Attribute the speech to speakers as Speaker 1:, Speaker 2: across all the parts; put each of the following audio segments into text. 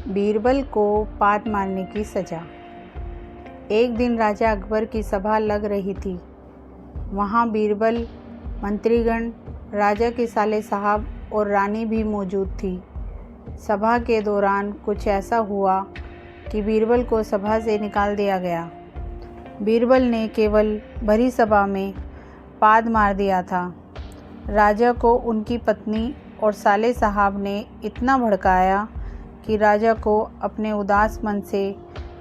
Speaker 1: बीरबल को पाद मारने की सज़ा। एक दिन राजा अकबर की सभा लग रही थी। वहाँ बीरबल, मंत्रीगण, राजा के साले साहब और रानी भी मौजूद थी। सभा के दौरान कुछ ऐसा हुआ कि बीरबल को सभा से निकाल दिया गया। बीरबल ने केवल भरी सभा में पाद मार दिया था। राजा को उनकी पत्नी और साले साहब ने इतना भड़काया कि राजा को अपने उदास मन से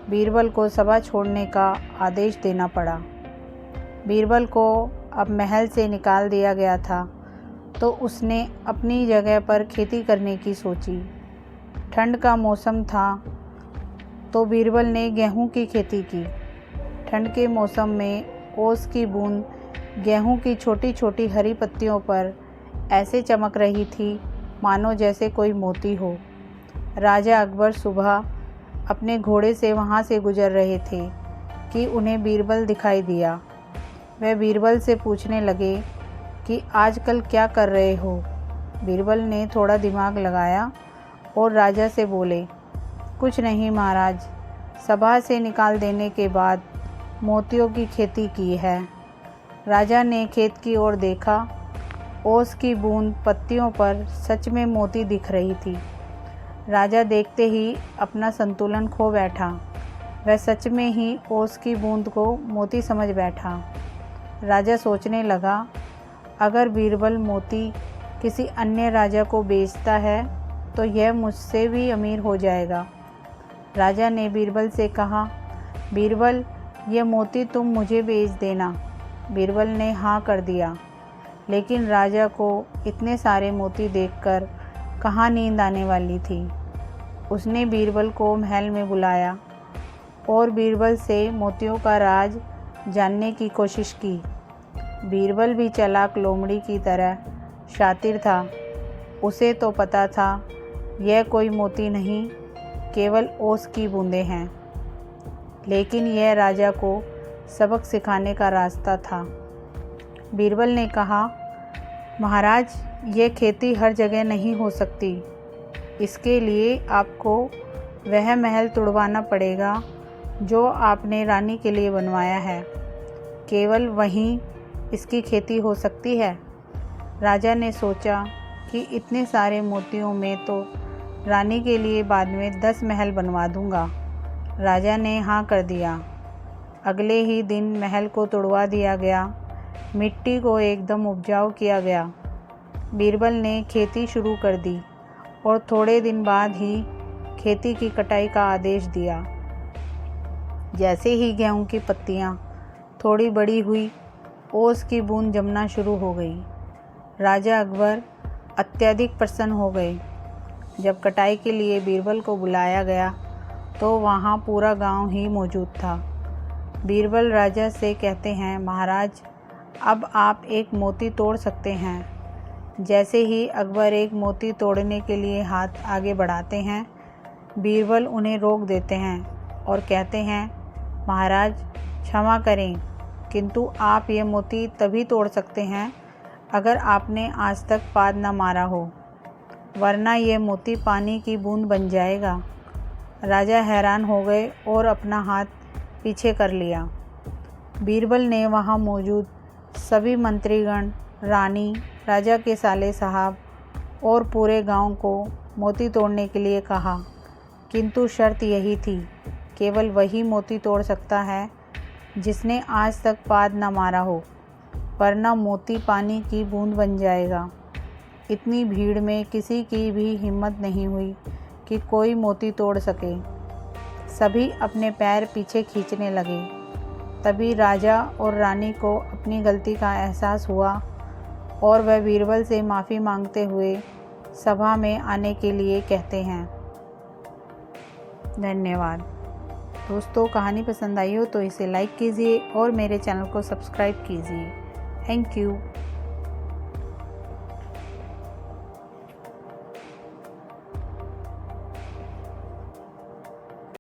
Speaker 1: बीरबल को सभा छोड़ने का आदेश देना पड़ा। बीरबल को अब महल से निकाल दिया गया था तो उसने अपनी जगह पर खेती करने की सोची। ठंड का मौसम था तो बीरबल ने गेहूं की खेती की। ठंड के मौसम में ओस की बूंद गेहूं की छोटी छोटी हरी पत्तियों पर ऐसे चमक रही थी मानो जैसे कोई मोती हो। राजा अकबर सुबह अपने घोड़े से वहाँ से गुजर रहे थे कि उन्हें बीरबल दिखाई दिया। वह बीरबल से पूछने लगे कि आजकल क्या कर रहे हो। बीरबल ने थोड़ा दिमाग लगाया और राजा से बोले, कुछ नहीं महाराज, सभा से निकाल देने के बाद मोतियों की खेती की है। राजा ने खेत की ओर देखा। ओस की बूंद पत्तियों पर सच में मोती दिख रही थी। राजा देखते ही अपना संतुलन खो बैठा। वह सच में ही ओस की बूंद को मोती समझ बैठा। राजा सोचने लगा, अगर बीरबल मोती किसी अन्य राजा को बेचता है तो यह मुझसे भी अमीर हो जाएगा। राजा ने बीरबल से कहा, बीरबल, ये मोती तुम मुझे बेच देना। बीरबल ने हाँ कर दिया। लेकिन राजा को इतने सारे मोती देखकर कहाँ नींद आने वाली थी। उसने बीरबल को महल में बुलाया और बीरबल से मोतियों का राज जानने की कोशिश की। बीरबल भी चालाक लोमड़ी की तरह शातिर था। उसे तो पता था यह कोई मोती नहीं, केवल ओस की बूंदें हैं। लेकिन यह राजा को सबक सिखाने का रास्ता था। बीरबल ने कहा, महाराज, यह खेती हर जगह नहीं हो सकती। इसके लिए आपको वह महल तुड़वाना पड़ेगा जो आपने रानी के लिए बनवाया है। केवल वहीं इसकी खेती हो सकती है। राजा ने सोचा कि इतने सारे मोतियों में तो रानी के लिए बाद में 10 महल बनवा दूंगा। राजा ने हाँ कर दिया। अगले ही दिन महल को तुड़वा दिया गया। मिट्टी को एकदम उपजाऊ किया गया। बीरबल ने खेती शुरू कर दी और थोड़े दिन बाद ही खेती की कटाई का आदेश दिया। जैसे ही गेहूं की पत्तियां थोड़ी बड़ी हुई, ओस की बूंद जमना शुरू हो गई। राजा अकबर अत्यधिक प्रसन्न हो गए। जब कटाई के लिए बीरबल को बुलाया गया तो वहाँ पूरा गांव ही मौजूद था। बीरबल राजा से कहते हैं, महाराज, अब आप एक मोती तोड़ सकते हैं। जैसे ही अकबर एक मोती तोड़ने के लिए हाथ आगे बढ़ाते हैं, बीरबल उन्हें रोक देते हैं और कहते हैं, महाराज, क्षमा करें, किंतु आप ये मोती तभी तोड़ सकते हैं अगर आपने आज तक पाद न मारा हो, वरना ये मोती पानी की बूंद बन जाएगा। राजा हैरान हो गए और अपना हाथ पीछे कर लिया। बीरबल ने वहाँ मौजूद सभी मंत्रीगण, रानी, राजा के साले साहब और पूरे गांव को मोती तोड़ने के लिए कहा, किंतु शर्त यही थी, केवल वही मोती तोड़ सकता है जिसने आज तक पाद न मारा हो, वरना मोती पानी की बूंद बन जाएगा। इतनी भीड़ में किसी की भी हिम्मत नहीं हुई कि कोई मोती तोड़ सके। सभी अपने पैर पीछे खींचने लगे। तभी राजा और रानी को अपनी गलती का एहसास हुआ और वह बीरबल से माफ़ी मांगते हुए सभा में आने के लिए कहते हैं। धन्यवाद। दोस्तों, कहानी पसंद आई हो तो इसे लाइक कीजिए और मेरे चैनल को सब्सक्राइब कीजिए। Thank you.